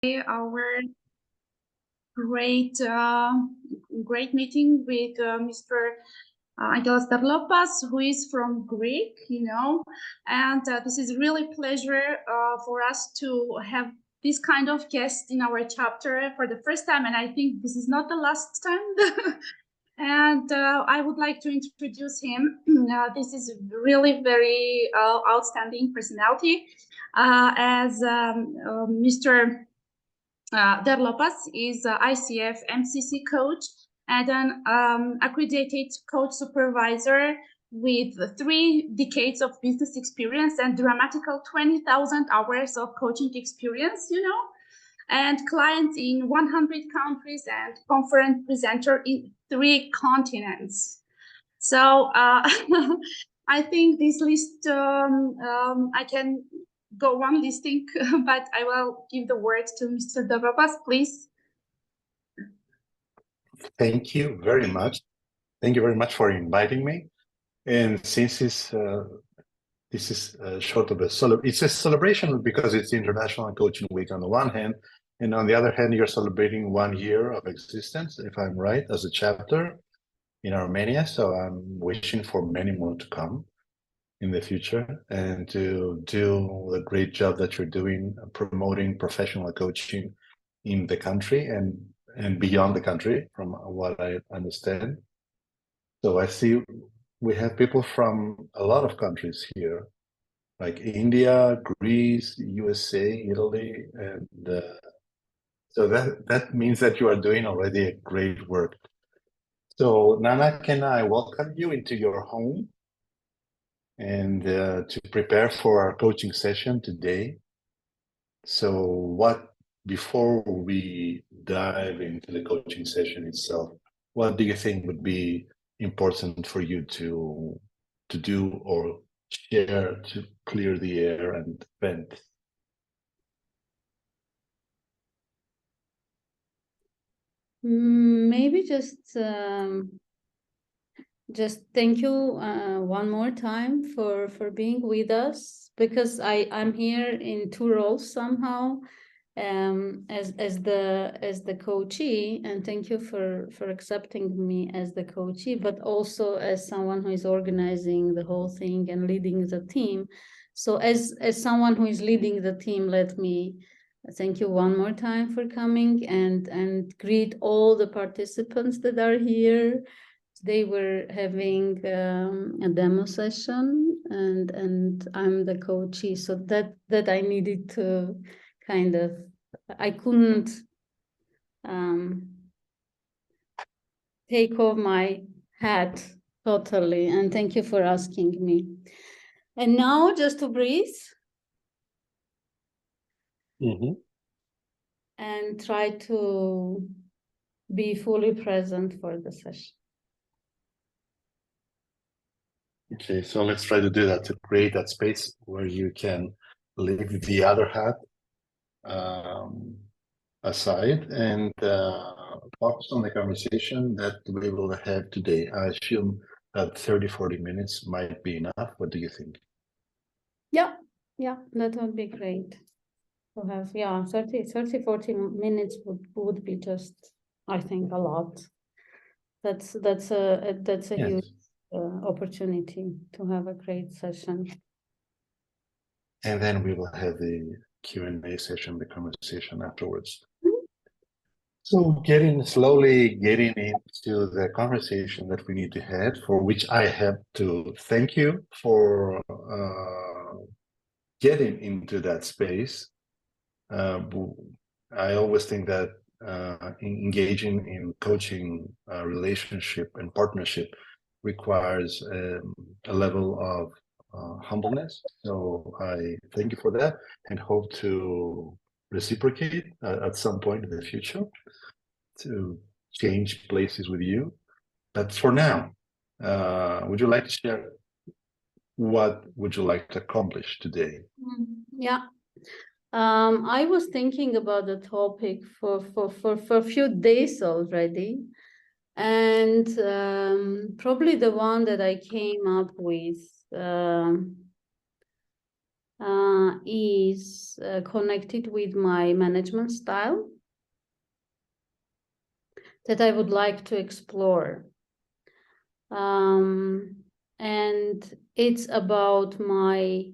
our great meeting with Mr. Angelos Derlopas, who is from Greek, and this is really pleasure for us to have this kind of guest in our chapter for the first time, and I think this is not the last time. And I would like to introduce him. This is really very outstanding personality, as Mr. Derlopas is ICF MCC coach and an accredited coach supervisor with 3 decades of business experience and dramatical 20,000 hours of coaching experience, and clients in 100 countries and conference presenter in 3 continents. So I think this list, I can go on listing, but I will give the word to Mr. Derlopas, please. Thank you very much. Thank you very much for inviting me. And since this is short of it's a celebration because it's International Coaching Week on the one hand, and on the other hand, you're celebrating 1 year of existence, if I'm right, as a chapter in Armenia. So I'm wishing for many more to come in the future and to do the great job that you're doing promoting professional coaching in the country and beyond the country, from what I understand. So I see we have people from a lot of countries here, like India, Greece, USA, Italy, and so that means that you are doing already a great work. So Nana, can I welcome you into your home and to prepare for our coaching session today? So before we dive into the coaching session itself, what do you think would be important for you to do or share to clear the air and vent? Maybe just thank you one more time for being with us, because I'm here in 2 roles somehow, as the coachee, and thank you for accepting me as the coachee, but also as someone who is organizing the whole thing and leading the team. So as someone who is leading the team, let me thank you one more time for coming and greet all the participants that are here. They were having a demo session, and I'm the coachee, so that I needed to kind of, I couldn't take off my hat totally, and thank you for asking me. And now just to breathe. And try to be fully present for the session. Okay, so let's try to do that, to create that space where you can leave the other hat aside and focus on the conversation that we will have today. I assume that 30-40 minutes might be enough. What do you think? Yeah, that would be great. To have 30-40 minutes would be just, I think, a lot. That's a yes. Huge opportunity to have a great session. And then we will have the Q&A session, the conversation afterwards. So slowly getting into the conversation that we need to have, for which I have to thank you for getting into that space. I always think that engaging in coaching relationship and partnership requires a level of humbleness. So I thank you for that and hope to reciprocate at some point in the future, to change places with you. But for now, would you like to share what would you like to accomplish today? Yeah. I was thinking about the topic for a few days already, and probably the one that I came up with is connected with my management style that I would like to explore. And it's about my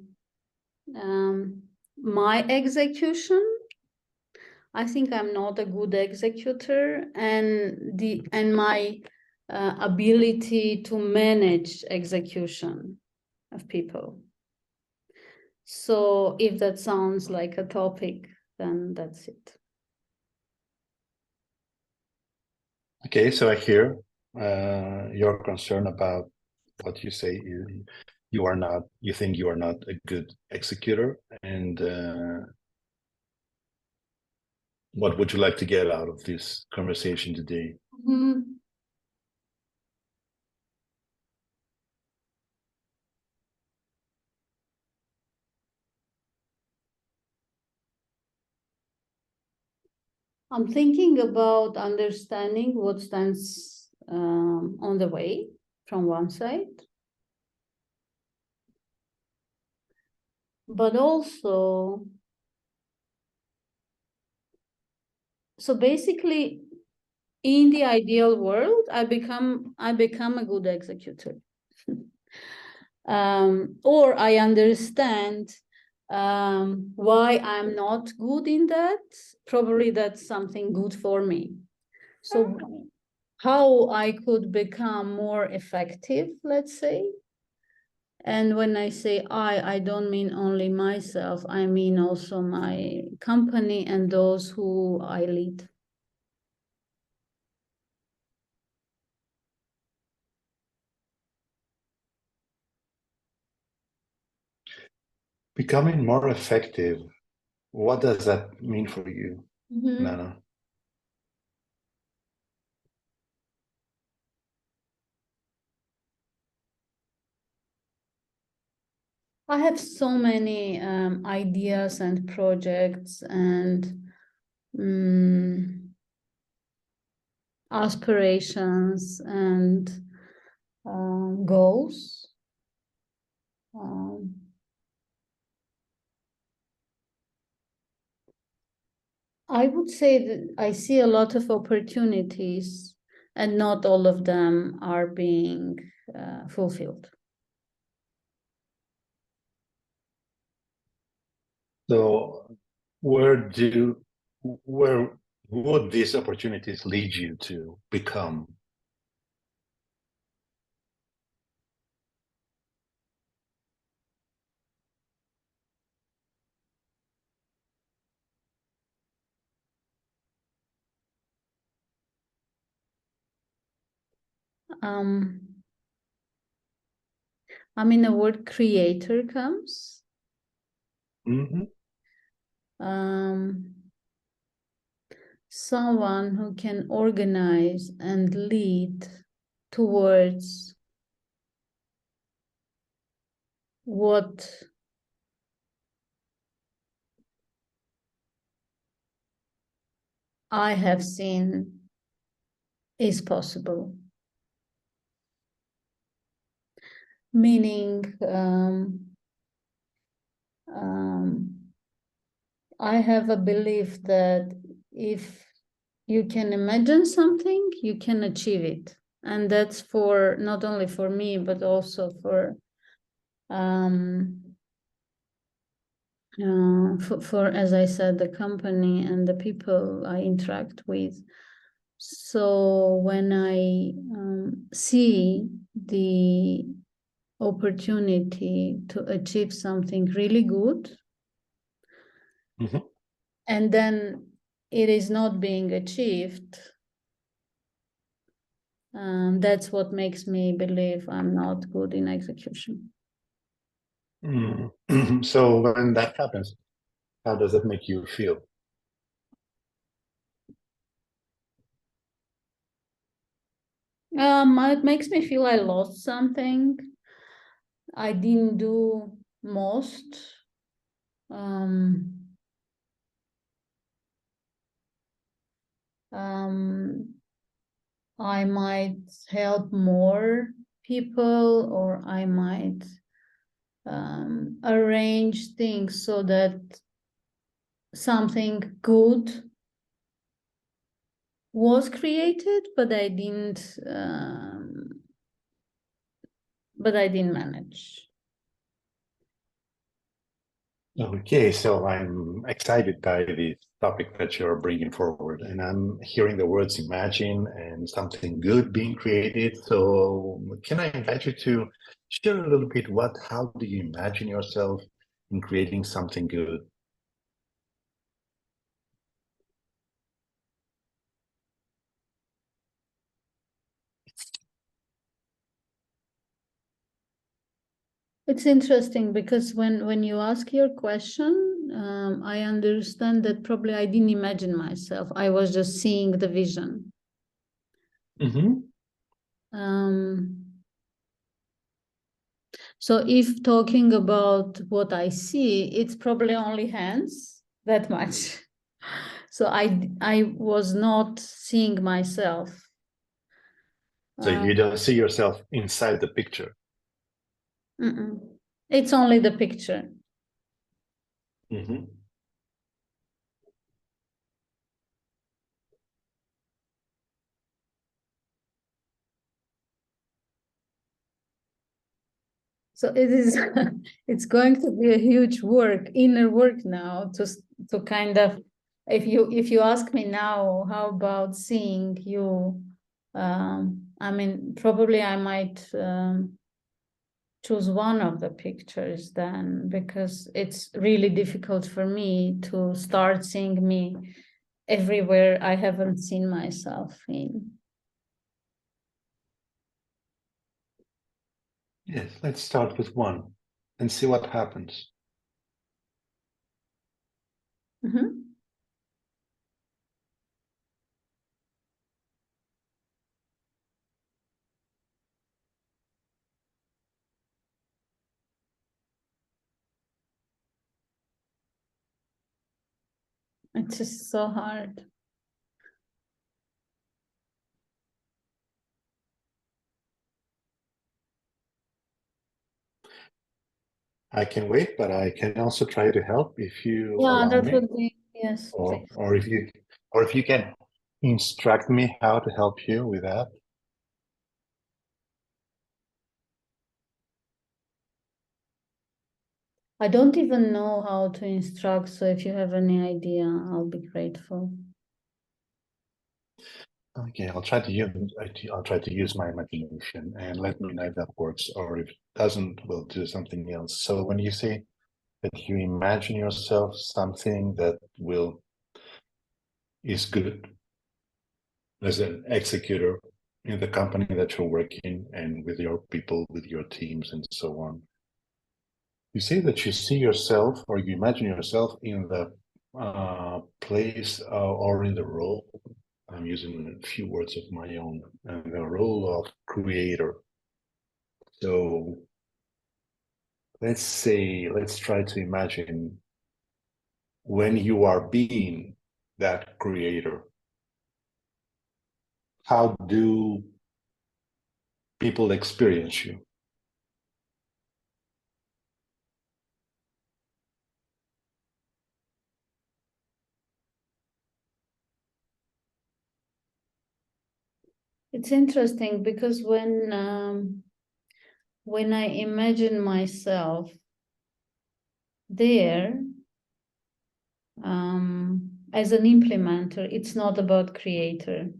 execution. I think I'm not a good executor, and my ability to manage execution of people. So if that sounds like a topic, then that's it. Okay, so I hear your concern about what you say. You think you are not a good executor, and what would you like to get out of this conversation today? Mm-hmm. I'm thinking about understanding what stands on the way from one side, but also, so basically, in the ideal world, I become a good executor, or I understand why I'm not good in that. Probably that's something good for me. So how I could become more effective, let's say. And when I say I don't mean only myself, I mean also my company and those who I lead. Becoming more effective, what does that mean for you, Nana? I have so many ideas and projects and aspirations and goals. I would say that I see a lot of opportunities, and not all of them are being fulfilled. So where would these opportunities lead you to become? I mean, the word creator comes. Mm-hmm. Someone who can organize and lead towards what I have seen is possible. Meaning, I have a belief that if you can imagine something, you can achieve it. And that's for not only for me, but also for as I said, the company and the people I interact with. So when I see the opportunity to achieve something really good, and then it is not being achieved, that's what makes me believe I'm not good in execution. So when that happens, how does it make you feel? It makes me feel I lost something. I didn't do most. I might help more people, or I might arrange things so that something good was created, but I didn't manage. Okay, so I'm excited by the topic that you're bringing forward, and I'm hearing the words imagine and something good being created. So can I invite you to share a little bit how do you imagine yourself in creating something good? It's interesting because when you ask your question, I understand that probably I didn't imagine myself. I was just seeing the vision. Mm-hmm. So if talking about what I see, it's probably only hands, that much. So I was not seeing myself. So you don't see yourself inside the picture. It's only the picture. Mm-hmm. So it is. It's going to be a huge inner work now to kind of. If you ask me now, how about seeing you? I mean, probably I might choose one of the pictures then, because it's really difficult for me to start seeing me everywhere I haven't seen myself in. Yes, let's start with one and see what happens. Mm-hmm. It's just so hard. I can wait, but I can also try to help if you Yeah, allow that me, would be, yes, please. or if you can instruct me how to help you with that. I don't even know how to instruct, so if you have any idea, I'll be grateful. Okay, I'll try to use my imagination and let me know if that works, or if it doesn't, we'll do something else. So when you say that you imagine yourself something that is good as an executor in the company that you're working and with your people, with your teams and so on. You say that you see yourself or you imagine yourself in the place or in the role. I'm using a few words of my own, and the role of creator. So let's try to imagine when you are being that creator. How do people experience you? It's interesting because when I imagine myself there as an implementer, it's not about creator.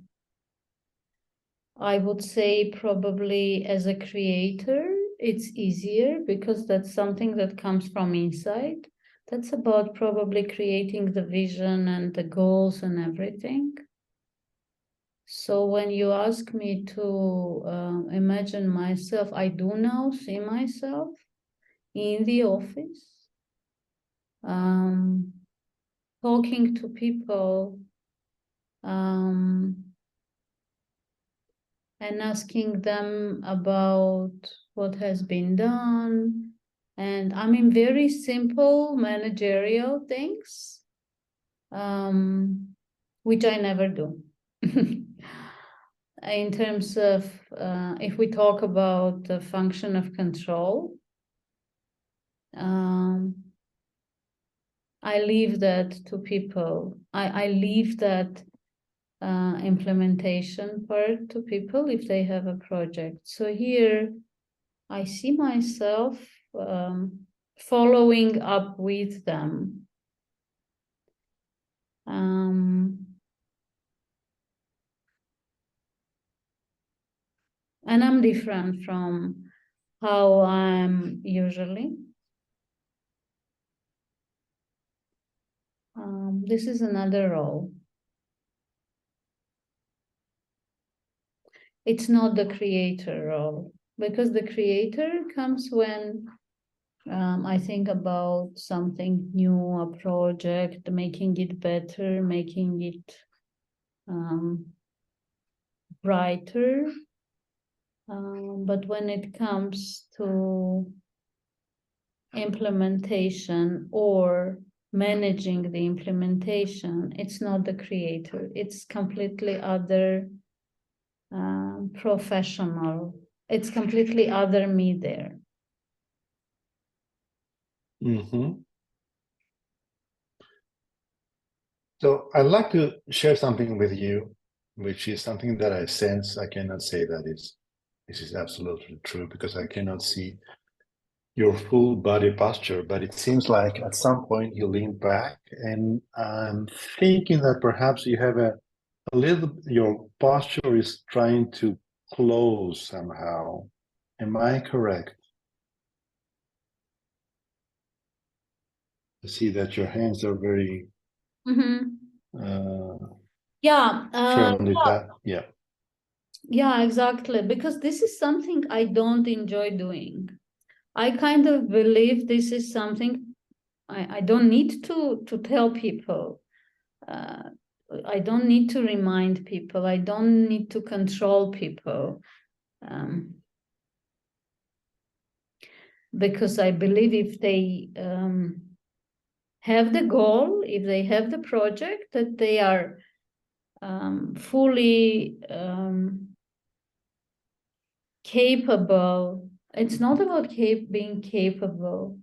I would say probably as a creator, it's easier because that's something that comes from inside. That's about probably creating the vision and the goals and everything. So when you ask me to imagine myself, I do now see myself in the office, talking to people, and asking them about what has been done. And I mean, very simple managerial things, which I never do. In terms of, if we talk about the function of control, I leave that to people. I leave that implementation part to people if they have a project. So here I see myself following up with them. And I'm different from how I'm usually. This is another role. It's not the creator role, because the creator comes when I think about something new, a project, making it better, making it brighter. But when it comes to implementation or managing the implementation, it's not the creator. It's completely other professional. It's completely other me there. Mm-hmm. So I'd like to share something with you, which is something that I sense. I cannot say that this is absolutely true because I cannot see your full body posture, but it seems like at some point you lean back, and I'm thinking that perhaps you have a little, your posture is trying to close somehow. Am I correct? I see that your hands are very firmly tight. Yeah. Yeah, exactly. Because this is something I don't enjoy doing. I kind of believe this is something I don't need to tell people. I don't need to remind people. I don't need to control people. Because I believe if they have the goal, if they have the project, that they are fully capable. It's not about being capable.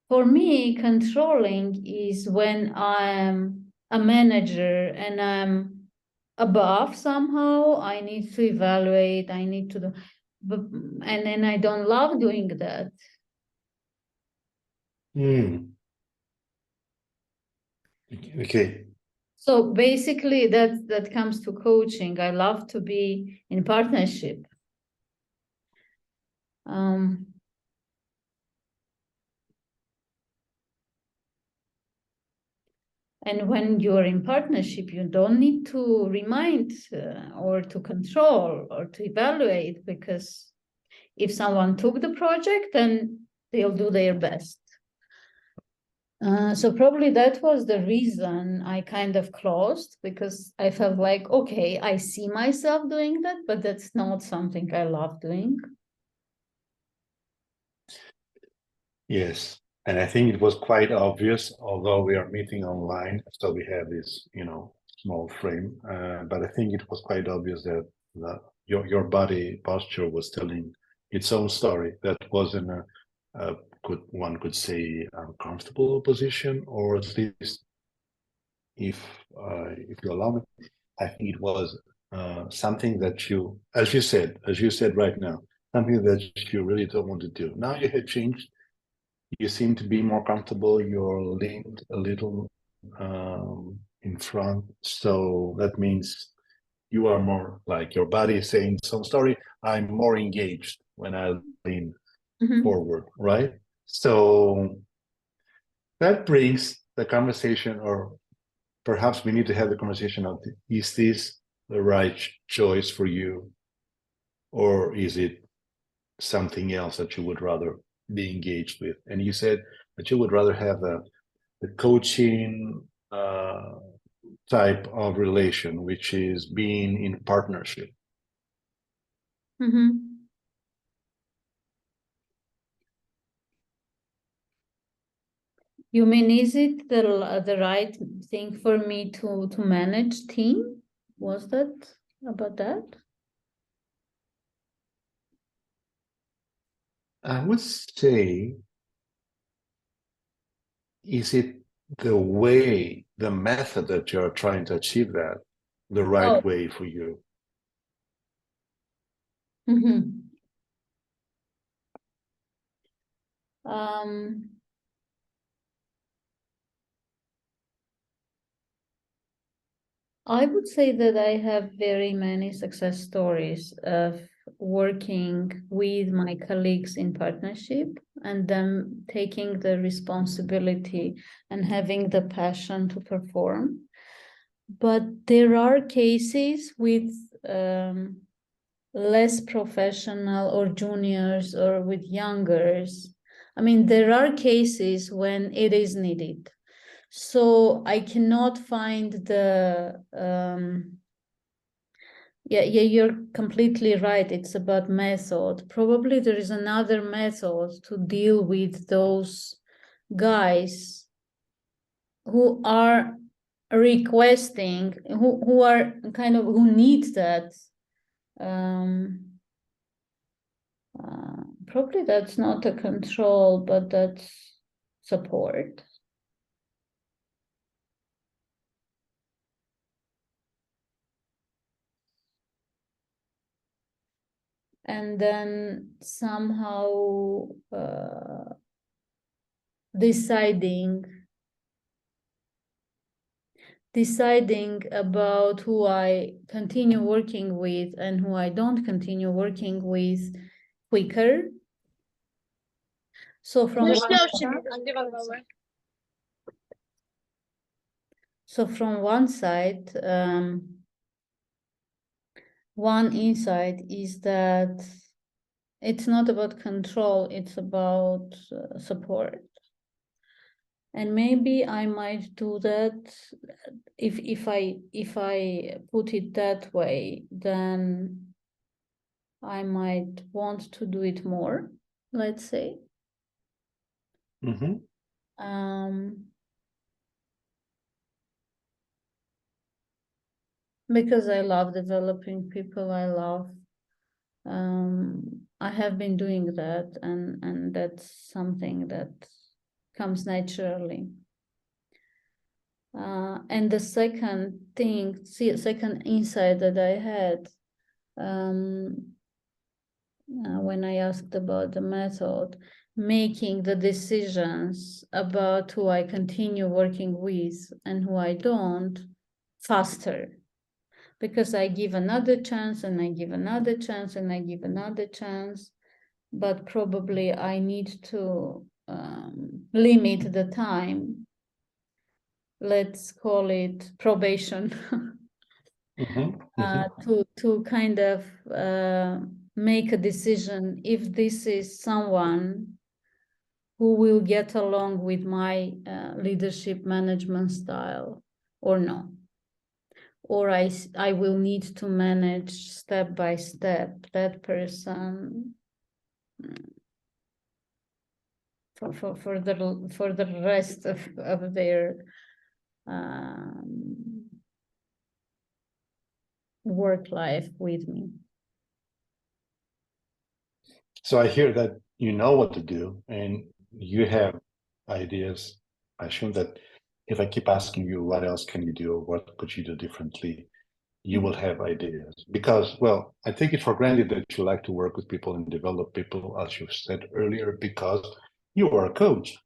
For me, controlling is when I'm a manager and I'm above somehow. I need to evaluate, I need to do, and I don't love doing that. Okay. So basically that comes to coaching. I love to be in partnership. And when you're in partnership, you don't need to remind or to control or to evaluate, because if someone took the project, then they'll do their best. So probably that was the reason I kind of closed, because I felt like, okay, I see myself doing that, but that's not something I love doing. Yes. And I think it was quite obvious, although we are meeting online, so we have this, small frame. But I think it was quite obvious that your body posture was telling its own story. That wasn't one could say uncomfortable position, or at least if you allow me, I think it was something that you, as you said right now, something that you really don't want to do. Now you have changed. You seem to be more comfortable. You're leaned a little in front. So that means you are more like your body is saying some story. I'm more engaged when I lean forward, right? So that brings the conversation, or perhaps we need to have the conversation of, is this the right choice for you? Or is it something else that you would rather be engaged with? And you said that you would rather have the coaching type of relation, which is being in partnership. You mean, is it the right thing for me to manage team? Was that about that? I would say, is it the way, the method that you're trying to achieve that, the right way for you? Mm-hmm. I would say that I have very many success stories of working with my colleagues in partnership and them taking the responsibility and having the passion to perform. But there are cases with less professional or juniors or with youngers. I mean, there are cases when it is needed. So I cannot find the yeah, you're completely right. It's about method. Probably there is another method to deal with those guys who are requesting, who are kind of, who need that. Probably that's not a control, but that's support. And then somehow deciding about who I continue working with and who I don't continue working with quicker. So from one side, one insight is that it's not about control, it's about support. And maybe I might do that if I put it that way, then I might want to do it more, let's say. Mm-hmm. Because I love developing people, I have been doing that, and that's something that comes naturally. And the second second insight that I had when I asked about the method, making the decisions about who I continue working with and who I don't faster. Because I give another chance and I give another chance and I give another chance, but probably I need to limit the time. Let's call it probation. To kind of make a decision if this is someone who will get along with my leadership management style or no. Or I will need to manage step by step that person for the rest of their work life with me. So I hear that you know what to do and you have ideas. I assume that if I keep asking you what else can you do or what could you do differently, you will have ideas. Because, well, I take it for granted that you like to work with people and develop people, as you said earlier, because you are a coach.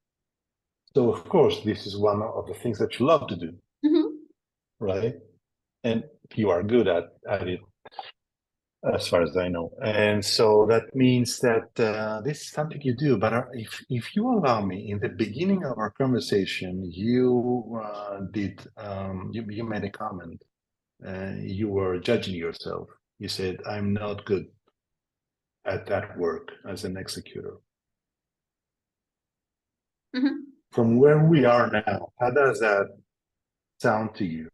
So, of course, this is one of the things that you love to do, right? And you are good at it, as far as I know. And so that means that this is something you do. But if you allow me, in the beginning of our conversation, you you made a comment. You were judging yourself. You said, I'm not good at that work as an executor. From where we are now, how does that sound to you?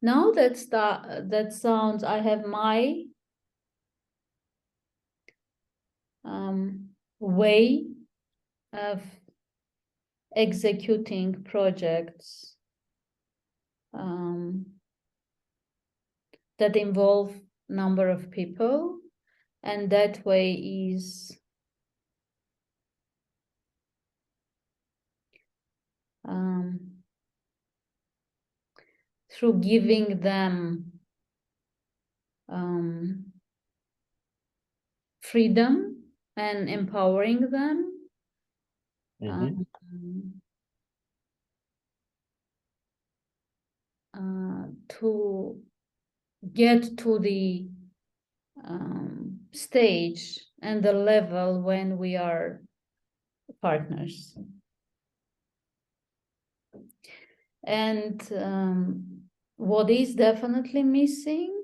Now that sounds, I have my way of executing projects that involve number of people, and that way is through giving them freedom and empowering them to get to the stage and the level when we are partners. And what is definitely missing,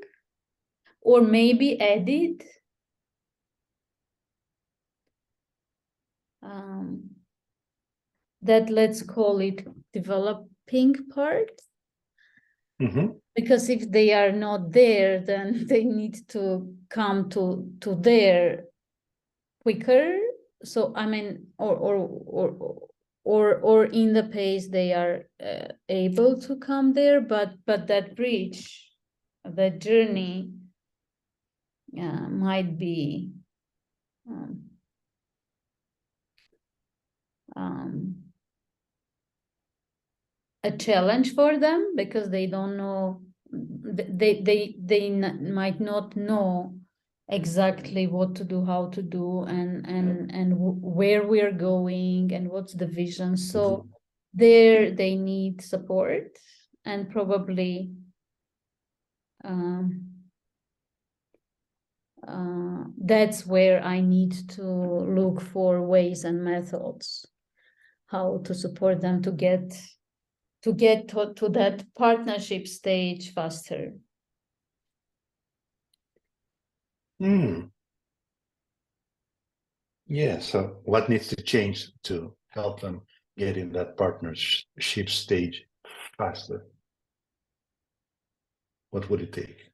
or maybe added, that let's call it developing part. Because if they are not there, then they need to come to there quicker. So I mean, or in the pace they are able to come there, but that bridge, that journey might be a challenge for them, because they don't know, they might not know exactly what to do, how to do, and where we're going and what's the vision. So there they need support, and probably that's where I need to look for ways and methods how to support them to get to that partnership stage faster. Yeah, so what needs to change to help them get in that partnership stage faster? What would it take?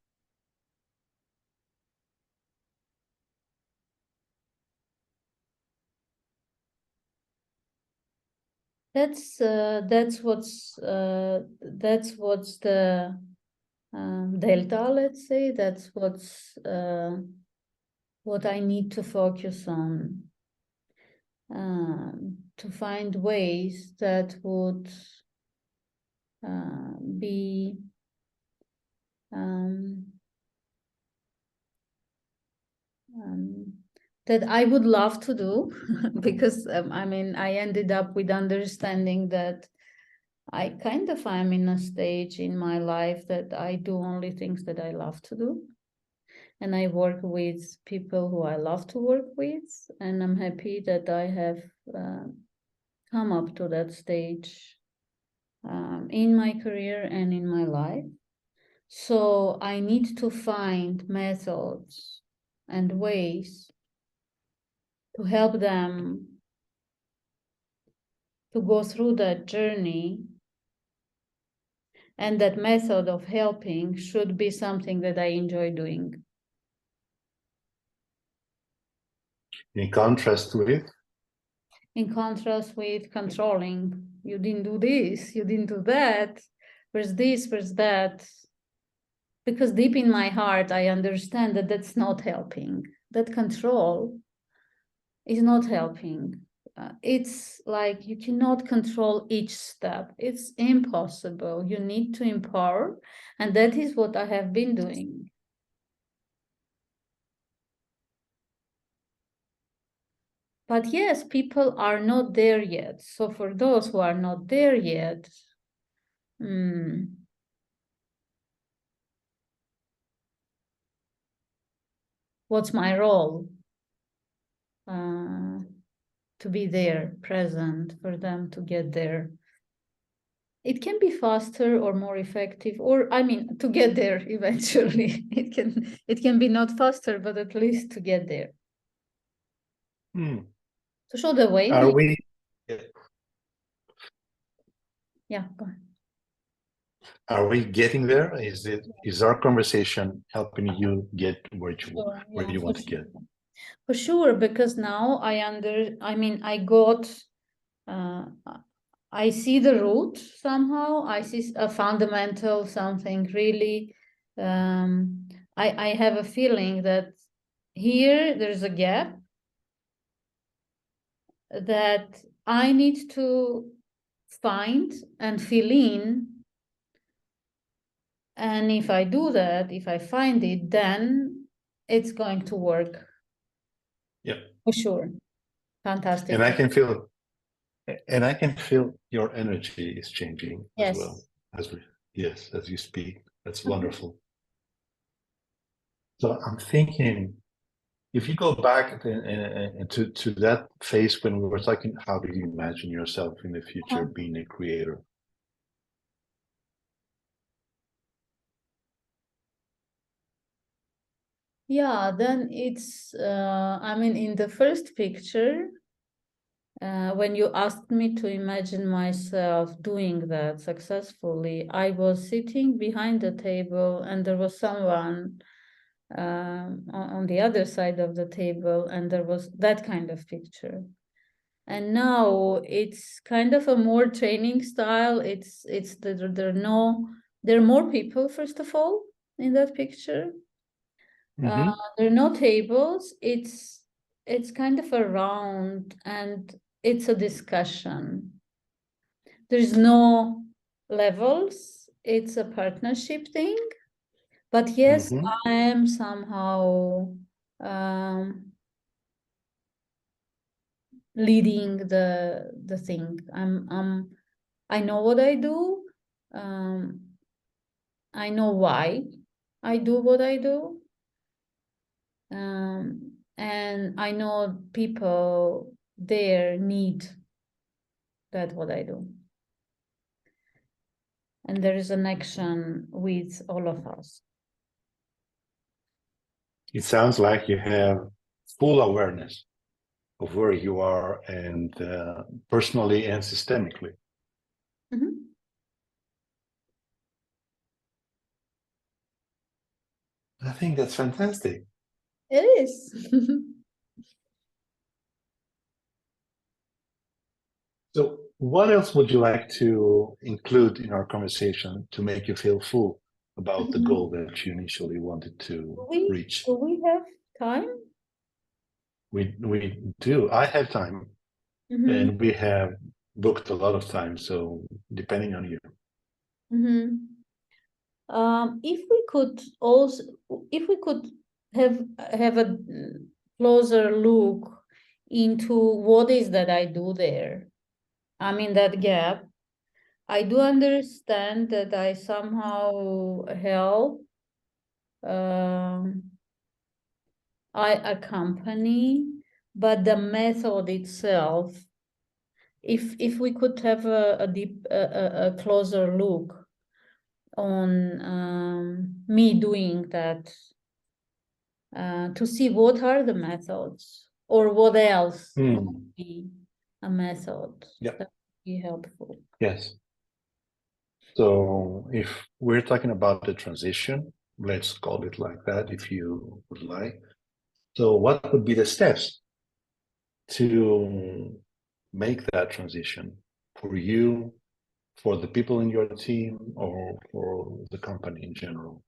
That's what's the delta, let's say. That's what I need to focus on, to find ways that would be that I would love to do, because I mean, I ended up with understanding that I kind of am in a stage in my life that I do only things that I love to do. And I work with people who I love to work with. And I'm happy that I have come up to that stage in my career and in my life. So I need to find methods and ways to help them to go through that journey. And that method of helping should be something that I enjoy doing. In contrast with? In contrast with controlling. You didn't do this, you didn't do that. Where's this, where's that? Because deep in my heart, I understand that that's not helping. That control is not helping. It's like you cannot control each step. It's impossible. You need to empower. And that is what I have been doing. But yes, people are not there yet. So for those who are not there yet, what's my role? To be there, present, for them to get there. It can be faster or more effective, or I mean, to get there eventually. It can be not faster, but at least to get there. To show the way. Are we? Yeah, go ahead. Are we getting there? Is our conversation helping you get where you want to get? For sure, because now I see the root somehow. I see a fundamental something really. I have a feeling that here there's a gap that I need to find and fill in. And if I do that, if I find it, then it's going to work. Yeah. For sure. Fantastic. And I can feel your energy is changing Yes. as well as you speak. That's wonderful. So I'm thinking, if you go back to that phase when we were talking, how do you imagine yourself in the future being a creator? Yeah, then it's, in the first picture, when you asked me to imagine myself doing that successfully, I was sitting behind the table and there was someone on the other side of the table, and there was that kind of picture. And now it's kind of a more training style. There are more people, first of all, in that picture. Mm-hmm. There are no tables. It's kind of a round, and it's a discussion. There's no levels. It's a partnership thing. But yes, I am somehow leading the thing. I know what I do. I know why I do what I do. And I know people there need that what I do. And there is an action with all of us. It sounds like you have full awareness of where you are, and personally and systemically. Mm-hmm. I think that's fantastic. It is. So what else would you like to include in our conversation to make you feel full about the goal that you initially wanted to reach? Do we have time? We do. I have time, and we have booked a lot of time, so depending on you. If we could have a closer look into what is that I do there. I mean, that gap. I do understand that I somehow help. I accompany, but the method itself, if we could have a closer look on me doing that, to see what are the methods or what else would be a method that would be helpful. Yes. So if we're talking about the transition, let's call it like that, if you would like. So what would be the steps to make that transition for you, for the people in your team, or for the company in general?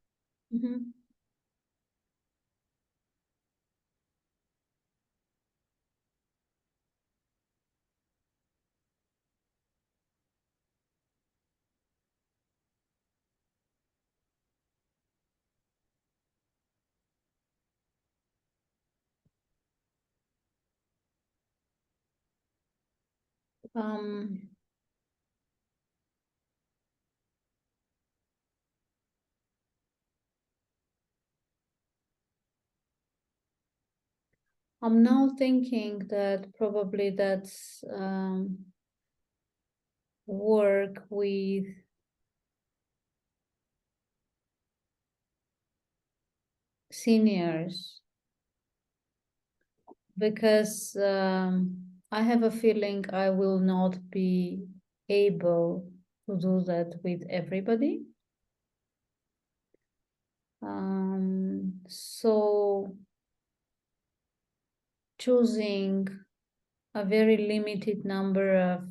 I'm now thinking that probably that's work with seniors, because I have a feeling I will not be able to do that with everybody. So choosing a very limited number of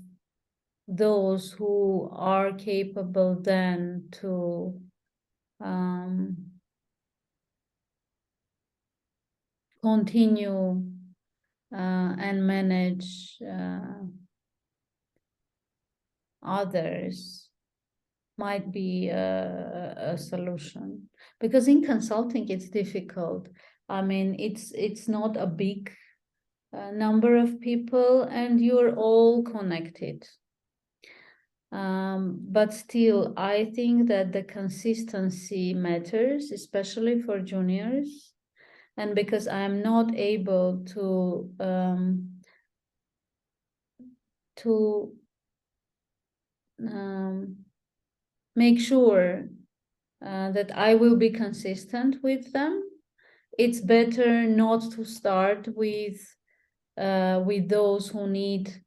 those who are capable then to continue and manage others might be a solution. Because in consulting it's difficult. I mean, it's not a big number of people and you're all connected. But still, I think that the consistency matters, especially for juniors. And because I'm not able to make sure that I will be consistent with them, it's better not to start with those who need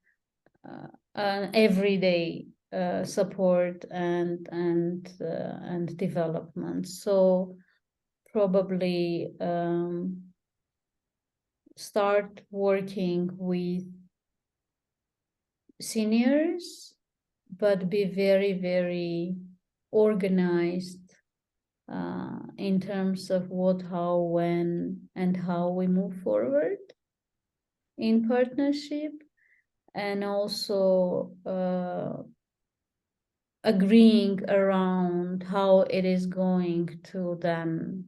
an everyday support and development. So probably start working with seniors, but be very, very organized in terms of what, how, when, and how we move forward in partnership, and also agreeing around how it is going to then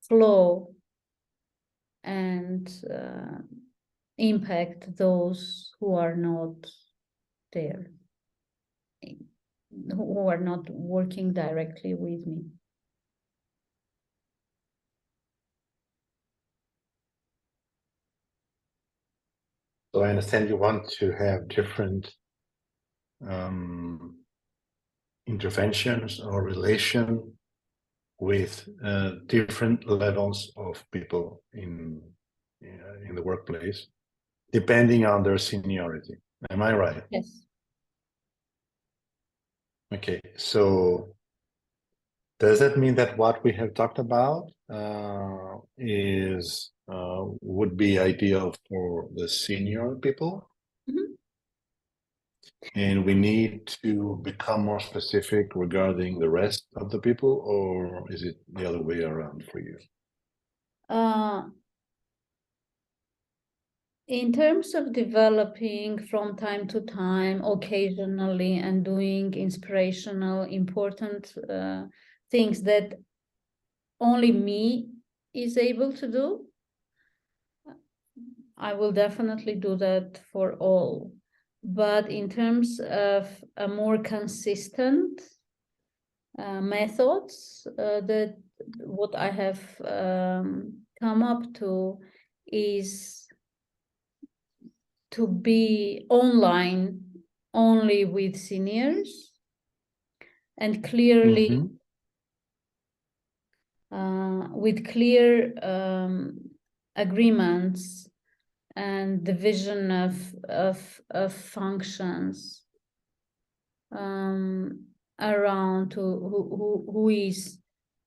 flow and impact those who are not there, who are not working directly with me. So I understand you want to have different interventions or relation with different levels of people in the workplace, depending on their seniority. Am I right? Yes. Okay, so does that mean that what we have talked about would be ideal for the senior people? Mm-hmm. And we need to become more specific regarding the rest of the people, or is it the other way around for you? In terms of developing from time to time, occasionally, and doing inspirational, important things that only me is able to do, I will definitely do that for all. But in terms of a more consistent methods, that what I have come up to is to be online only with seniors and clearly with clear agreements and division of functions around who is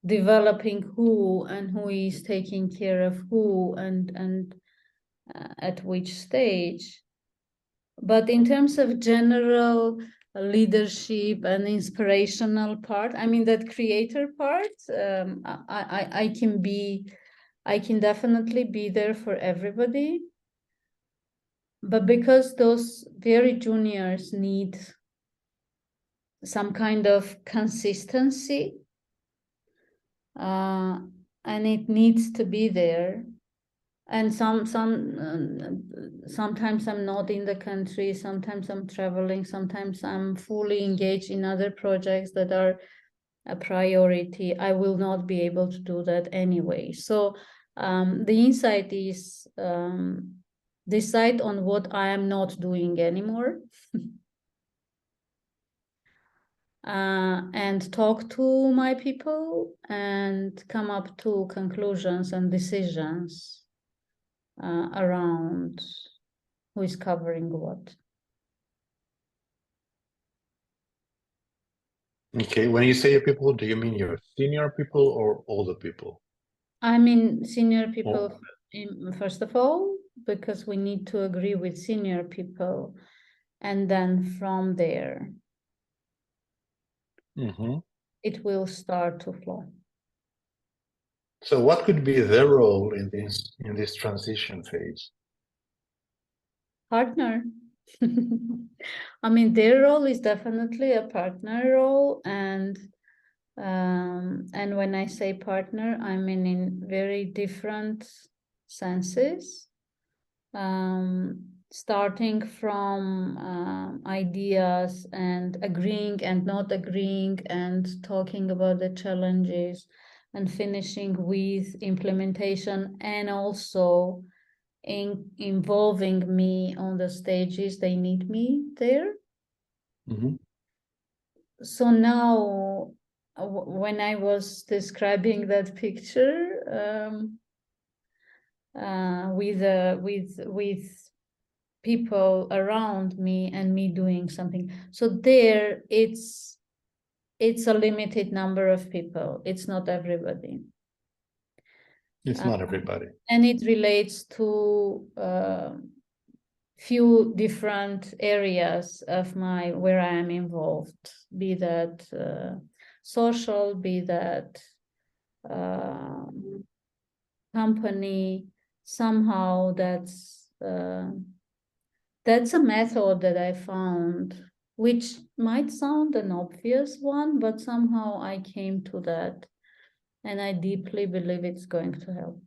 developing who and who is taking care of who and at which stage. But in terms of general leadership and inspirational part, I mean that creator part, I can definitely be there for everybody. But because those very juniors need some kind of consistency, and it needs to be there. And sometimes I'm not in the country, sometimes I'm traveling, sometimes I'm fully engaged in other projects that are a priority. I will not be able to do that anyway. So the insight is decide on what I am not doing anymore. And talk to my people and come up to conclusions and decisions around who is covering what. Okay, when you say your people, do you mean your senior people or older people? I mean, senior people, Or- first of all, because we need to agree with senior people, and then from there, Mhm. it will start to flow. So what could be their role in this transition phase? Partner. I mean, their role is definitely a partner role, and when I say partner, I mean in very different senses. Starting from ideas and agreeing and not agreeing and talking about the challenges and finishing with implementation, and also involving me on the stages they need me there. Mhm. So now when I was describing that picture with people around me and me doing something, so there it's a limited number of people, it's not everybody. It's not everybody. And it relates to few different areas of where I am involved, be that social, be that company. Somehow that's a method that I found, which might sound an obvious one, but somehow I came to that, and I deeply believe it's going to help.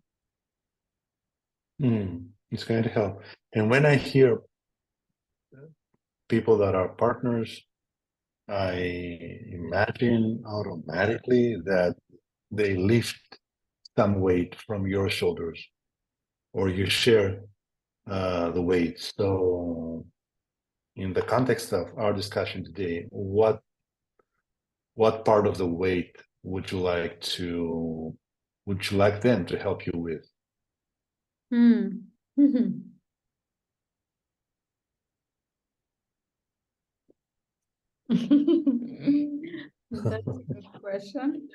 It's going to help. And when I hear people that are partners, I imagine automatically that they lift some weight from your shoulders, or you share the weight. So, in the context of our discussion today, what part of the weight would you like them to help you with? That's a good question.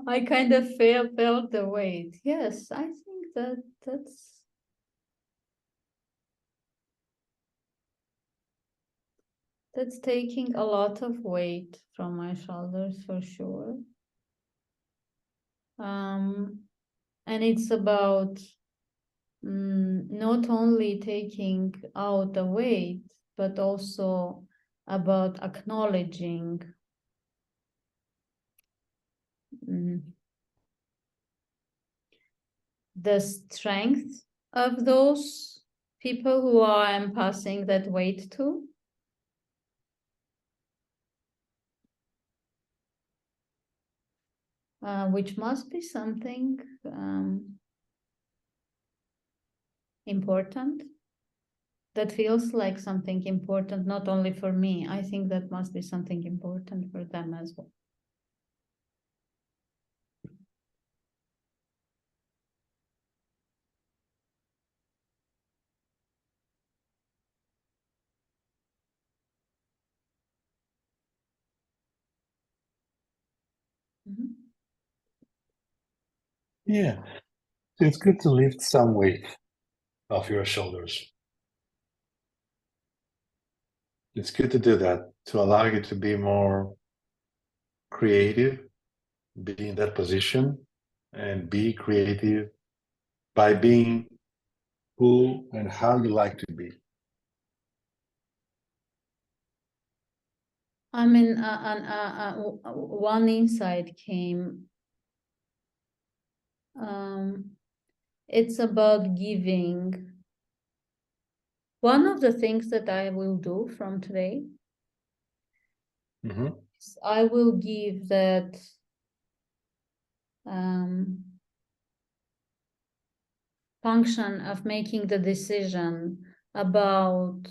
I kind of felt the weight. Yes, I think that's taking a lot of weight from my shoulders for sure. And it's about not only taking out the weight, but also about acknowledging the strength of those people who I'm passing that weight to. Which must be something important. That feels like something important, not only for me. I think that must be something important for them as well. Yeah, it's good to lift some weight off your shoulders. It's good to do that, to allow you to be more creative, be in that position, and be creative by being who and how you like to be. I mean, one insight came. It's about giving. One of the things that I will do from today, is I will give that function of making the decision about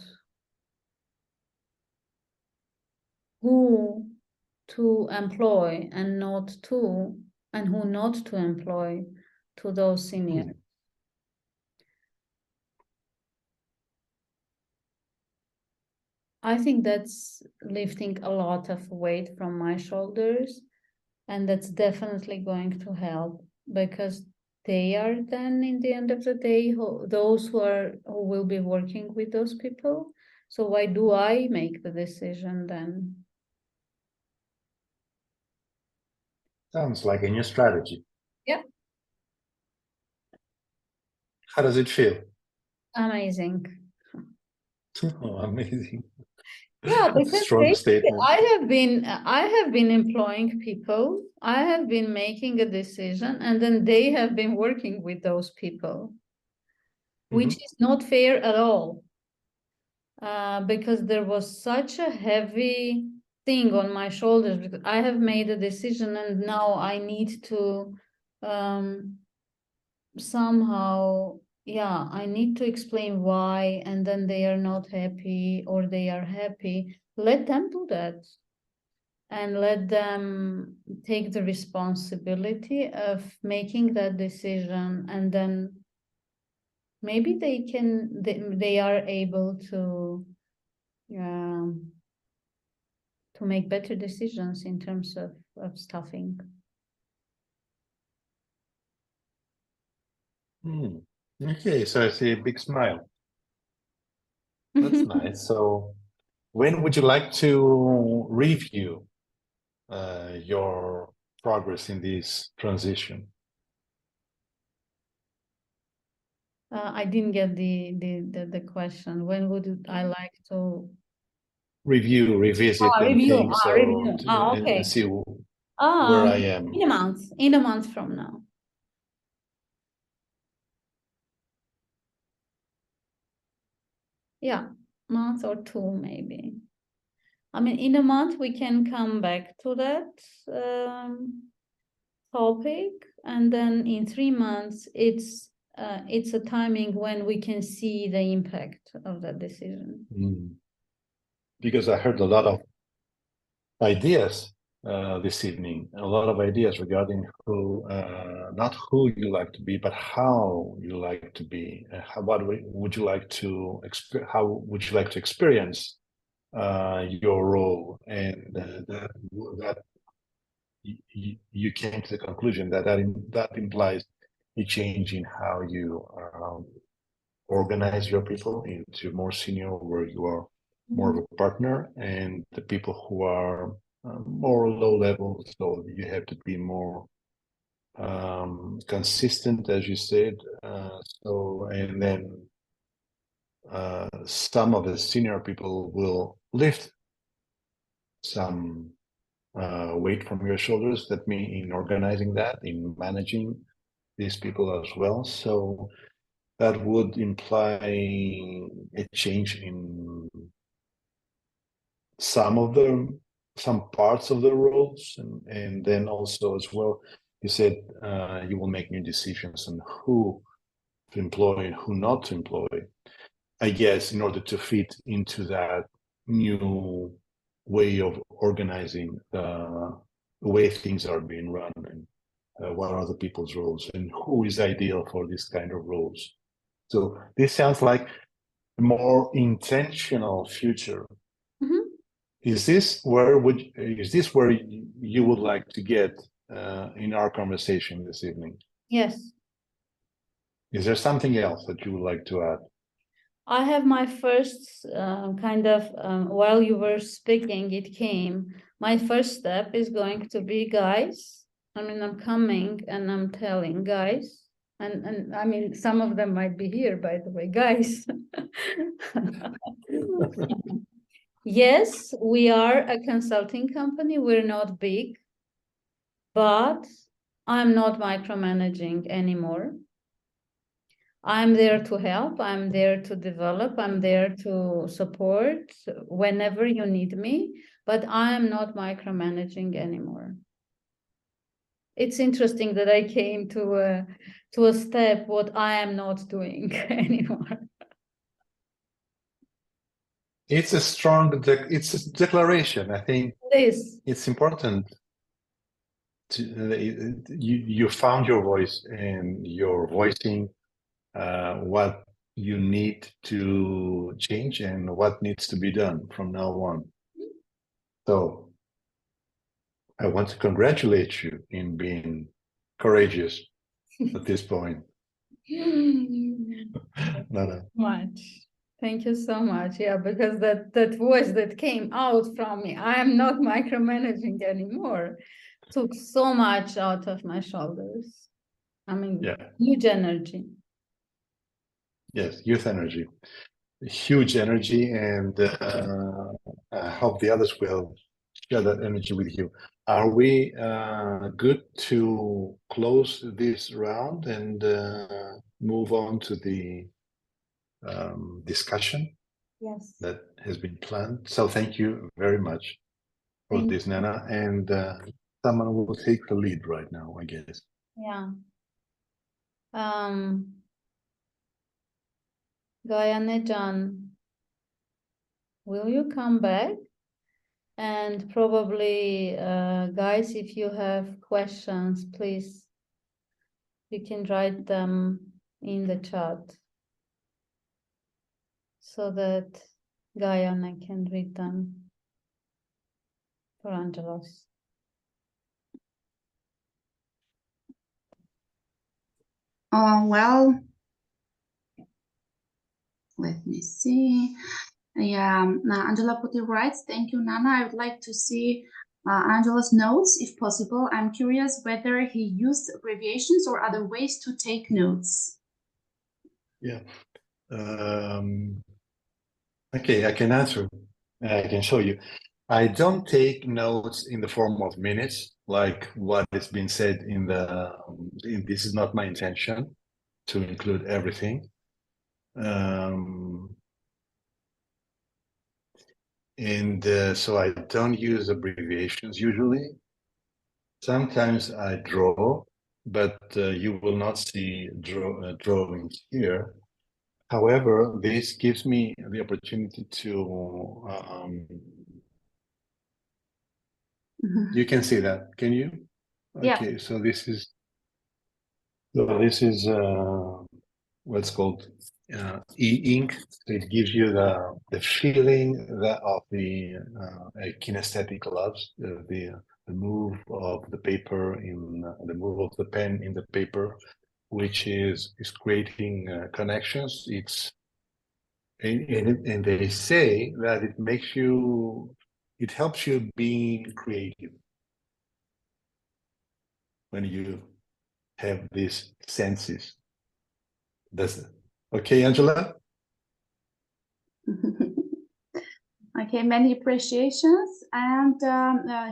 who to employ and who not to employ to those seniors. I think that's lifting a lot of weight from my shoulders, And that's definitely going to help, because they are then, in the end of the day, those who will be working with those people. So why do I make the decision then? Sounds like a new strategy. Yeah. How does it feel? Amazing. Oh, amazing. Yeah, because Strong statement. I have been employing people. I have been making a decision, and then they have been working with those people, which is not fair at all. Because there was such a heavy thing on my shoulders, because I have made a decision and now I need to somehow, yeah, I need to explain why, and then they are not happy or they are happy. Let them do that. And let them take the responsibility of making that decision, and then maybe they are able to make better decisions in terms of staffing. Okay, so I see a big smile. That's nice. So when would you like to review your progress in this transition? I didn't get the question. When would I like to revisit and review? think, so Review. Okay. and see where I am? In a month from now. Yeah, month or two maybe. I mean, in a month we can come back to that topic, and then in 3 months it's a timing when we can see the impact of that decision. Because I heard a lot of ideas this evening, a lot of ideas regarding who, not who you like to be, but how you like to be. What would you like to how would you like to experience your role, and that you came to the conclusion that implies a change in how you organize your people into more senior, where you are more of a partner, and the people who are more low level, so you have to be more consistent, as you said. So, and then some of the senior people will lift some weight from your shoulders. That means in organizing that, in managing these people as well. So that would imply a change in some parts of the roles, and then also as well, you said you will make new decisions on who to employ and who not to employ, I guess, in order to fit into that new way of organizing the way things are being run, and what are the people's roles and who is ideal for this kind of roles. So this sounds like a more intentional future. Is this where you would like to get in our conversation this evening? Yes. Is there something else that you would like to add? I have my first while you were speaking, it came. My first step is going to be, guys, I mean, I'm coming and I'm telling, guys, and I mean, some of them might be here, by the way, guys. Yes, we are a consulting company. We're not big, but I'm not micromanaging anymore. I'm there to help. I'm there to develop. I'm there to support whenever you need me, but I'm not micromanaging anymore. It's interesting that I came to a step what I am not doing anymore. It's a strong, it's a declaration. I think it's important to you found your voice, and you're voicing what you need to change and what needs to be done from now on. So I want to congratulate you in being courageous at this point. No. Much. Thank you so much. Yeah, because that voice that came out from me, I am not micromanaging anymore, took so much out of my shoulders. I mean, Yeah. huge energy. Yes, youth energy, huge energy, and I hope the others will share that energy with you. Are we good to close this round and move on to the discussion Yes. that has been planned? So thank you very much for Thank this, Nana, and someone will take the lead right now, I guess. Yeah. Gayane-Can, will you come back? And probably, guys, if you have questions, please, you can write them in the chat so that Gayane can read them for Angelos. Well, let me see. Yeah, Angela put it right. Thank you, Nana. I would like to see Angela's notes, if possible. I'm curious whether he used abbreviations or other ways to take notes. Yeah. Okay, I can answer. I can show you. I don't take notes in the form of minutes, like what has been said in the. This is not my intention to include everything. So I don't use abbreviations usually. Sometimes I draw, but you will not see drawings here. However, this gives me the opportunity to. You can see that, can you? Okay, Yeah. so this is what's called e-ink. So it gives you the feeling of the kinesthetic gloves, the move of the paper the move of the pen in the paper, which is creating connections. And they say that it helps you being creative when you have these senses. That's it. Okay, Angela? Okay, many appreciations. And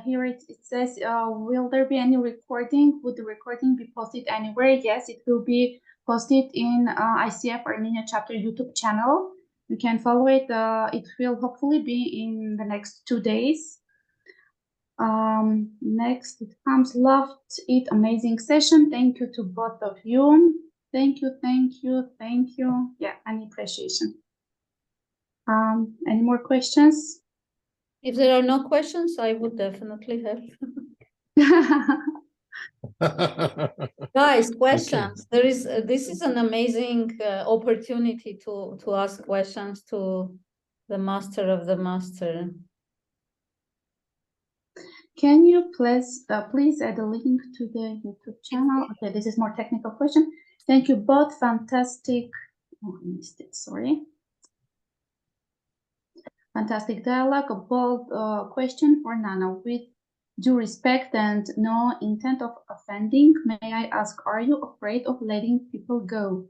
here it says, will there be any recording? Would the recording be posted anywhere? Yes, it will be posted in ICF Armenia chapter YouTube channel. You can follow it. It will hopefully be in the next 2 days. Next it comes, loved it, amazing session. Thank you to both of you. Thank you. Yeah, any appreciation. Any more questions? If there are no questions, I would definitely have. Guys, questions. Okay. This is an amazing opportunity to ask questions to the master of the master. Can you please add a link to the YouTube channel? Okay, this is more technical question. Thank you both. Fantastic. Oh, I missed it. Sorry. Fantastic dialogue. A bold question for Nana. With due respect and no intent of offending, may I ask, are you afraid of letting people go?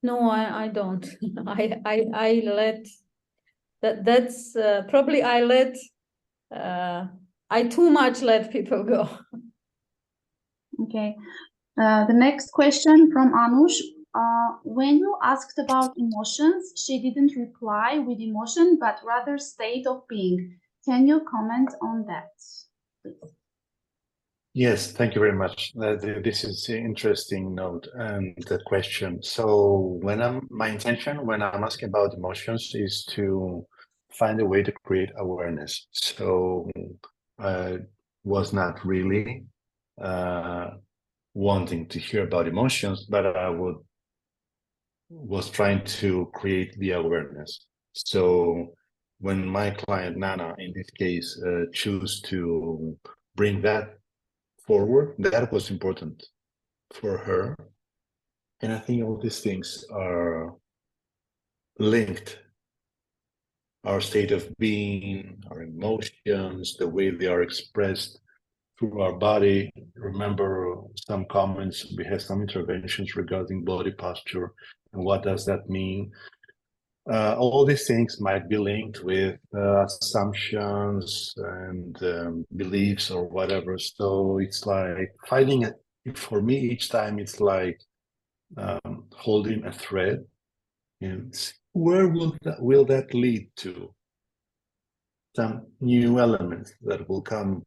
No, I don't. I let that's probably I too much let people go. Okay. The next question from Anush. When you asked about emotions, she didn't reply with emotion, but rather state of being. Can you comment on that, please? Yes, thank you very much. This is an interesting note and the question. So my intention when I'm asking about emotions is to find a way to create awareness. So I was not really wanting to hear about emotions, but I was trying to create the awareness. So when my client Nana, in this case, choose to bring that forward, that was important for her. And I think all these things are linked. Our state of being, our emotions, the way they are expressed through our body. Remember some comments, we had some interventions regarding body posture and what does that mean. All these things might be linked with assumptions and beliefs or whatever. So it's like finding it, for me, each time it's like holding a thread and where will that lead to? Some new elements that will come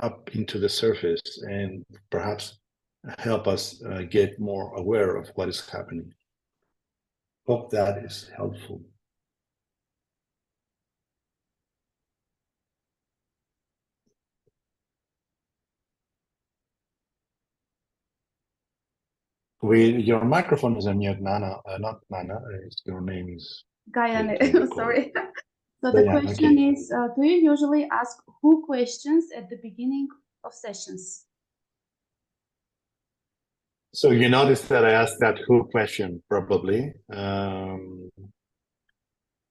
up into the surface and perhaps help us get more aware of what is happening. Hope that is helpful. Your microphone is on mute, Nana. Not Nana. Your name is Gayane. Sorry. So the Gayane, question okay. is, do you usually ask who questions at the beginning of sessions? So you noticed that I asked that who question, probably.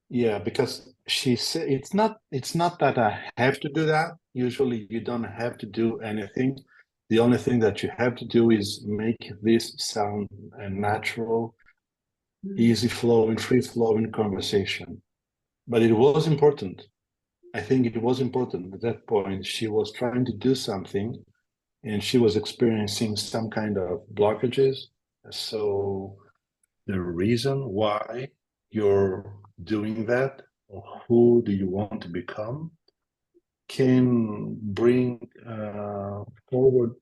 Yeah, because she said it's not that I have to do that. Usually you don't have to do anything. The only thing that you have to do is make this sound a natural, easy flowing, free flowing conversation. But it was important. I think it was important at that point. She was trying to do something and she was experiencing some kind of blockages. So the reason why you're doing that, or who do you want to become, can bring forward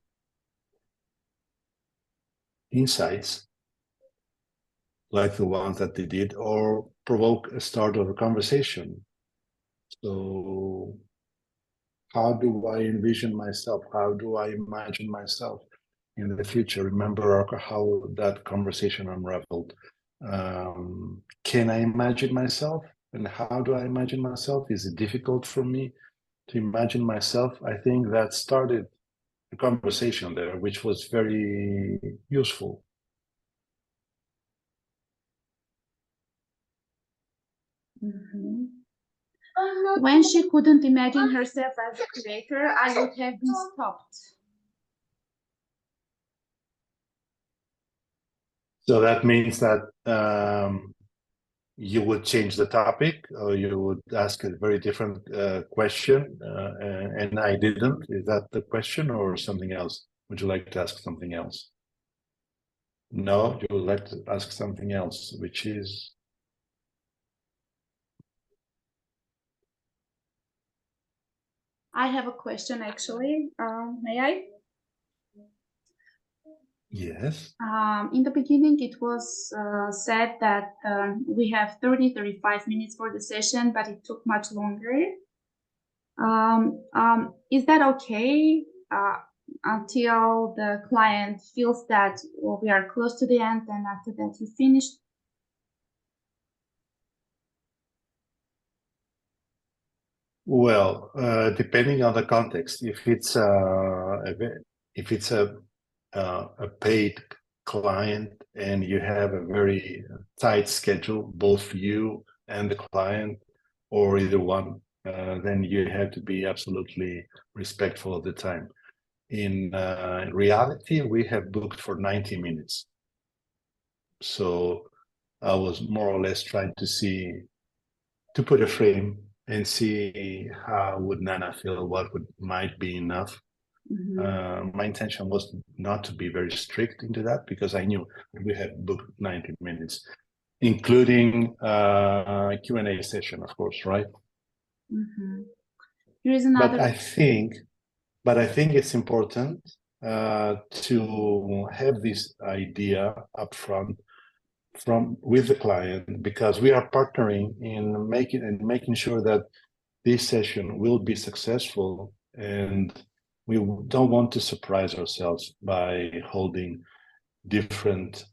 insights like the ones that they did, or provoke a start of a conversation. So how do I envision myself? How do I imagine myself in the future? Remember how that conversation unraveled. Can I imagine myself? And how do I imagine myself? Is it difficult for me to imagine myself? I think that started a conversation there, which was very useful. Mm-hmm. When she couldn't imagine herself as a creator, I would have been stopped. So that means that you would change the topic, or you would ask a very different question, and I didn't. Is that the question or something else? Would you like to ask something else? No, you would like to ask something else, which is? I have a question, actually. May I? Yes. In the beginning, it was said that we have 35 minutes for the session, but it took much longer. Is that okay until the client feels that we are close to the end, and after that you finished? Well, depending on the context, if it's a paid client and you have a very tight schedule, both you and the client, or either one, then you have to be absolutely respectful of the time. In reality, we have booked for 90 minutes. So I was more or less trying to put a frame and see how would Nana feel, what might be enough. Mm-hmm. My intention was not to be very strict into that, because I knew we had booked 90 minutes, including a Q&A session, of course, right? Mm-hmm. Here is another. But I think it's important to have this idea upfront with the client, because we are partnering in making sure that this session will be successful, and we don't want to surprise ourselves by holding different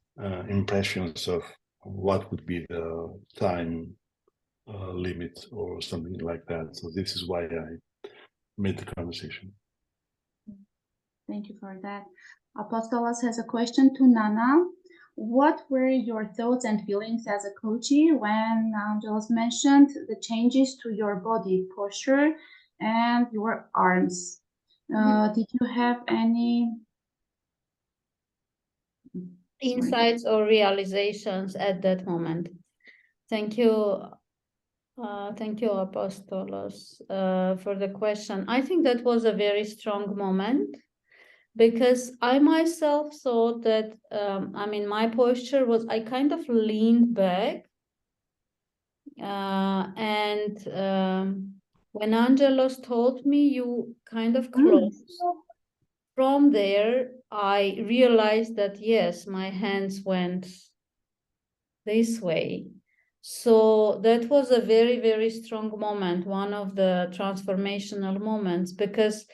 impressions of what would be the time limit or something like that. So this is why I made the conversation. Thank you for that. Apostolos has a question to Nana. What were your thoughts and feelings as a coachee when Angelos mentioned the changes to your body posture and your arms? Did you have any insights or realizations at that moment? Thank you. Thank you, Apostolos, for the question. I think that was a very strong moment because I myself thought that, my posture was, I kind of leaned back. When Angelos told me, you kind of closed. From there, I realized that, yes, my hands went this way. So that was a very, very strong moment, one of the transformational moments, because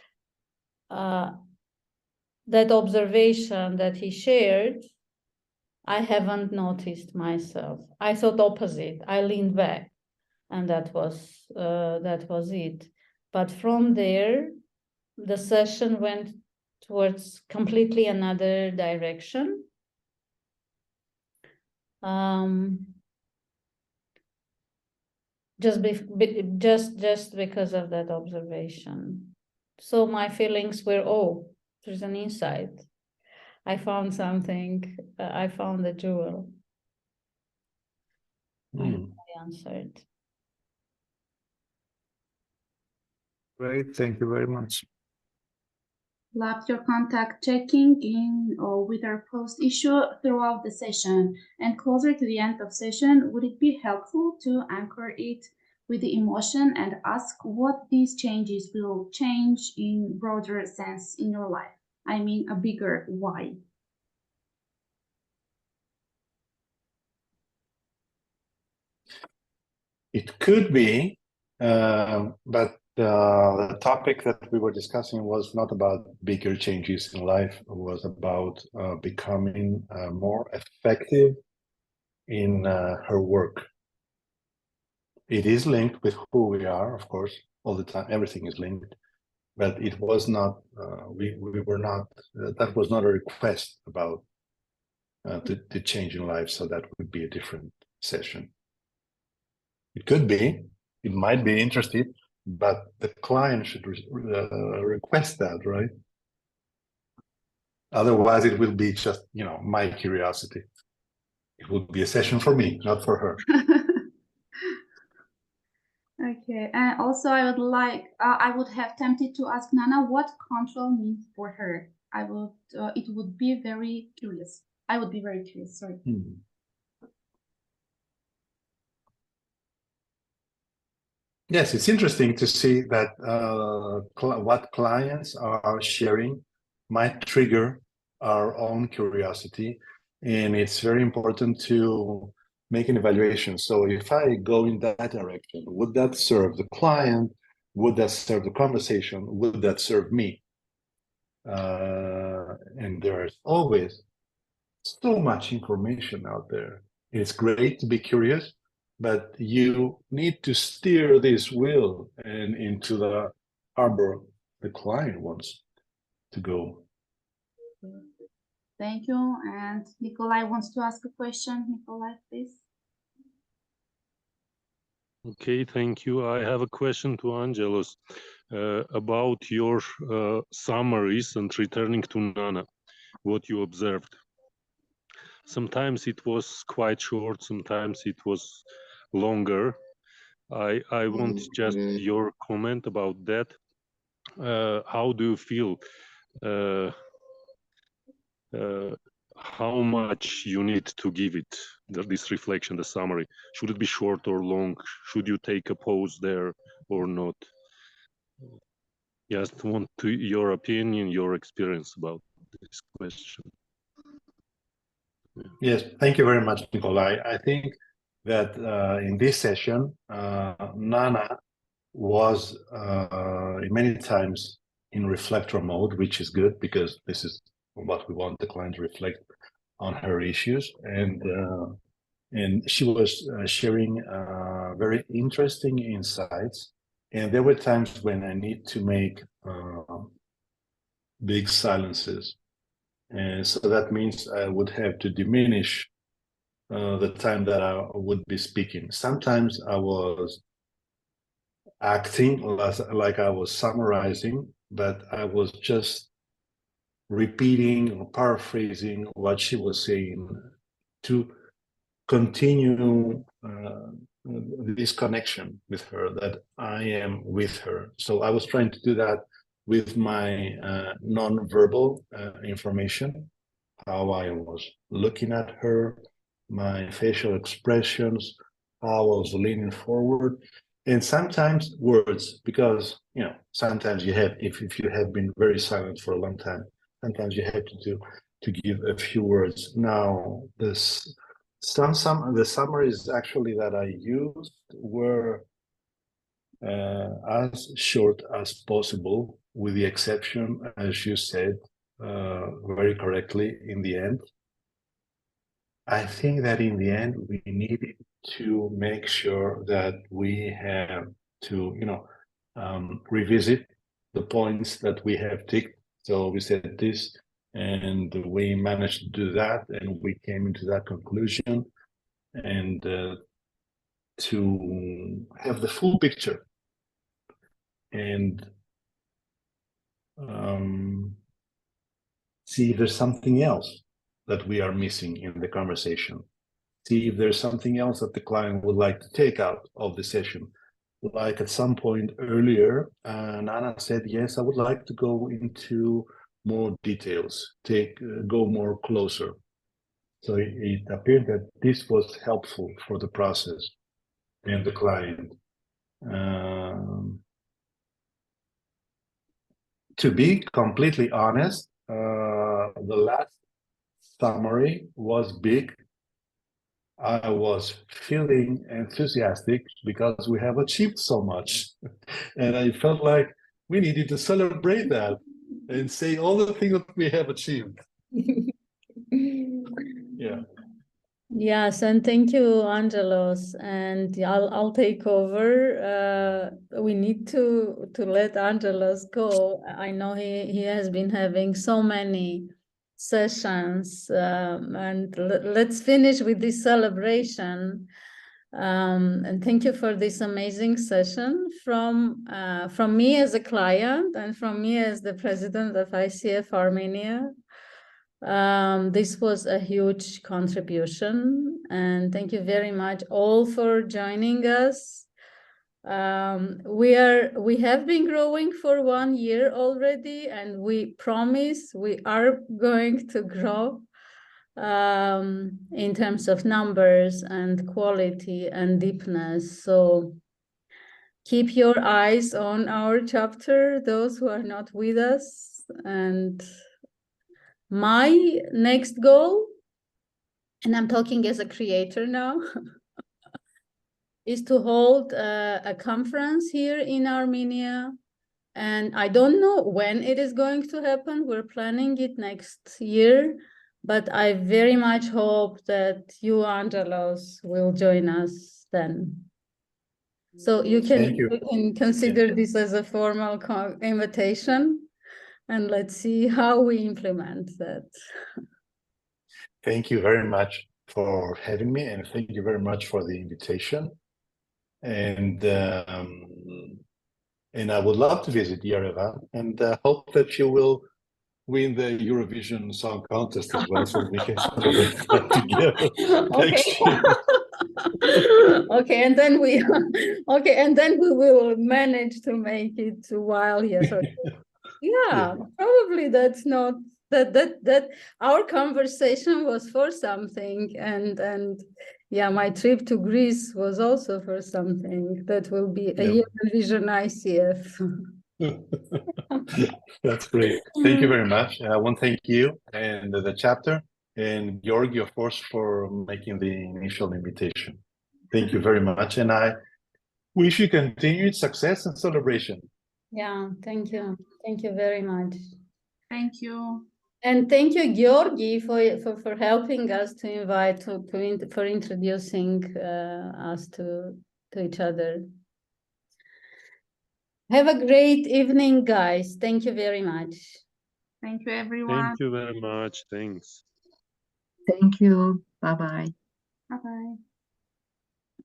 that observation that he shared, I haven't noticed myself. I thought opposite. I leaned back, and that was it. But from there, the session went towards completely another direction. Just because of that observation. So my feelings were, oh, there's an insight. I found something. I found a jewel. I answered. Great, thank you very much. Loved your contact checking in or with our post issue throughout the session, and closer to the end of session, would it be helpful to anchor it with the emotion and ask what these changes will change in broader sense in your life? I mean, a bigger why. It could be, but the topic that we were discussing was not about bigger changes in life. It was about becoming more effective in her work. It is linked with who we are, of course, all the time. Everything is linked, but it was not. We were not. That was not a request about the change in life. So that would be a different session. It could be. It might be interested, but the client should request that, right? Otherwise, it will be just, my curiosity. It would be a session for me, not for her. Okay, and also I would have tempted to ask Nana what control means for her. It would be very curious. I would be very curious, sorry. Yes, it's interesting to see that what clients are sharing might trigger our own curiosity, and it's very important to make an evaluation. So if I go in that direction, would that serve the client? Would that serve the conversation? Would that serve me? And there's always so much information out there. It's great to be curious, but you need to steer this wheel and into the harbor the client wants to go. Thank you. And Nikolai wants to ask a question. Nikolai, please. Okay, thank you. I have a question to Angelos about your summaries and returning to Nana, what you observed. Sometimes it was quite short, sometimes it was longer. I want just your comment about that. How do you feel? How much you need to give it, this reflection, the summary? Should it be short or long? Should you take a pause there or not? Just want your opinion, your experience about this question. Yes, thank you very much, Nikolai. I think that in this session, Nana was many times in reflector mode, which is good because this is what we want the client to reflect on her issues. And And she was sharing very interesting insights. And there were times when I need to make big silences. And so that means I would have to diminish the time that I would be speaking. Sometimes I was acting like I was summarizing, but I was just repeating or paraphrasing what she was saying to continue this connection with her, that I am with her. So I was trying to do that with my non-verbal information, how I was looking at her, my facial expressions, how I was leaning forward, and sometimes words, because sometimes you have, if you have been very silent for a long time, sometimes you have to give a few words. Now the summaries actually that I used were as short as possible, with the exception, as you said very correctly in the end. I think that in the end, we needed to make sure that we have to, revisit the points that we have ticked. So we said this, and we managed to do that, and we came into that conclusion, and to have the full picture, and see if there's something else that we are missing in the conversation. See if there's something else that the client would like to take out of the session. Like at some point earlier, Nana said, yes, I would like to go into more details, go more closer. So it appeared that this was helpful for the process and the client. To be completely honest, the last summary was big. I was feeling enthusiastic because we have achieved so much. And I felt like we needed to celebrate that and say all the things that we have achieved. Yeah. Yes, and thank you, Angelos. And I'll take over. We need to let Angelos go. I know he has been having so many sessions, and let's finish with this celebration. And thank you for this amazing session from me as a client and from me as the president of ICF Armenia. This was a huge contribution, and thank you very much all for joining us. We have been growing for 1 year already, and we promise we are going to grow in terms of numbers and quality and deepness. So keep your eyes on our chapter, those who are not with us. And my next goal, and I'm talking as a creator now, is to hold a conference here in Armenia. And I don't know when it is going to happen. We're planning it next year. But I very much hope that you, Angelos, will join us then. So you can consider this as a formal invitation, and let's see how we implement that. Thank you very much for having me, and thank you very much for the invitation. And I would love to visit Yerevan, and hope that you will win the Eurovision Song Contest as well, so we can celebrate that together next year. Okay, and then we will manage to make it while here. So, yeah, probably that's not that our conversation was for something, and yeah, my trip to Greece was also for something. That will be a Eurovision ICF. That's great. Thank you very much. I want to thank you and the chapter, and Georgi, of course, for making the initial invitation. Thank you very much, and I wish you continued success and celebration. Yeah, thank you. Thank you very much. Thank you. And thank you, Georgi, for helping us to invite for introducing us to each other. Have a great evening, guys. Thank you very much. Thank you, everyone. Thank you very much. Thanks. Thank you. Bye-bye. Bye-bye.